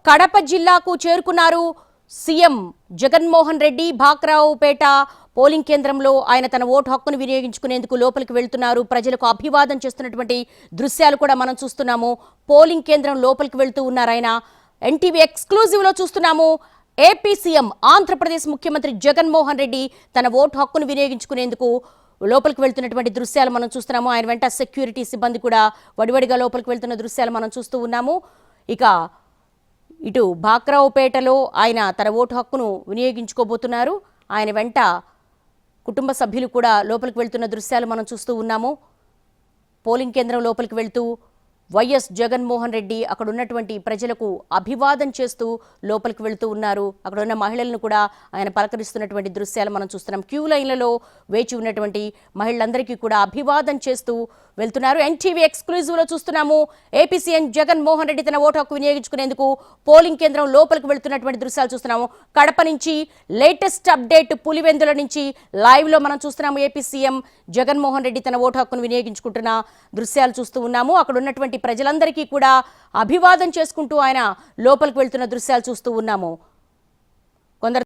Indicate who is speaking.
Speaker 1: కడప జిల్లాకు చేరుకున్నారు CM Jaganmohan Reddy. భాక్రావుపేట polling కేంద్రంలో ఆయన తన ఓటు హక్కును వినియోగించుకునేందుకు లోపలికి వెళ్తున్నారు. ప్రజలకు అభివాదం చేస్తున్నటువంటి దృశ్యాలు కూడా మనం చూస్తున్నాము. పోలింగ్ కేంద్రం లోపలికి వెళ్తూ ఉన్నారు ఆయన. ఎన్టీవీ ఎక్స్క్లూజివ్ లో చూస్తున్నాము. ఏపీ సీఎం ఆంధ్రప్రదేశ్ ముఖ్యమంత్రి జగన్మోహన్ రెడ్డి తన ఓటు హక్కును వినియోగించుకునేందుకు లోపలికి వెళ్తున్నటువంటి దృశ్యాలు మనం చూస్తున్నాము. ఆయన వెంట సెక్యూరిటీ సిబ్బంది కూడా వడివడిగా లోపలికి వెళ్తున్న దృశ్యాలు మనం చూస్తూ ఉన్నాము. ఇక ఇటు భాక్రావుపేటలో ఆయన తన ఓటు హక్కును వినియోగించుకోబోతున్నారు. ఆయన వెంట కుటుంబ సభ్యులు కూడా లోపలికి వెళ్తున్న దృశ్యాలు మనం చూస్తూ ఉన్నాము. పోలింగ్ కేంద్రం లోపలికి వెళ్తూ వైఎస్ జగన్మోహన్ రెడ్డి అక్కడ ఉన్నటువంటి ప్రజలకు అభివాదం చేస్తూ లోపలికి వెళ్తూ ఉన్నారు. అక్కడ ఉన్న మహిళలను కూడా ఆయన పలకరిస్తున్నటువంటి దృశ్యాలు మనం చూస్తున్నాం. క్యూ లైన్లలో వేచి ఉన్నటువంటి మహిళలందరికీ కూడా అభివాదం చేస్తూ వెళ్తున్నారు. ఎన్టీవీ ఎక్స్క్లూజివ్లో చూస్తున్నాము. ఏపీ సీఎం జగన్మోహన్ రెడ్డి తన ఓటు హక్కు వినియోగించుకునేందుకు పోలింగ్ కేంద్రం లోపలికి వెళ్తున్నటువంటి దృశ్యాలు చూస్తున్నాము. కడప నుంచి లేటెస్ట్ అప్డేట్ పులివెందుల నుంచి లైవ్లో మనం చూస్తున్నాము. ఏపీ సీఎం జగన్మోహన్ రెడ్డి తన ఓటు హక్కును వినియోగించుకుంటున్న దృశ్యాలు చూస్తూ ఉన్నాము. అక్కడ ఉన్నటువంటి ప్రజలందరికీ కూడా అభివాదం చేసుకుంటూ ఆయన లోపలికి వెళ్తున్న దృశ్యాలు చూస్తూ ఉన్నాము.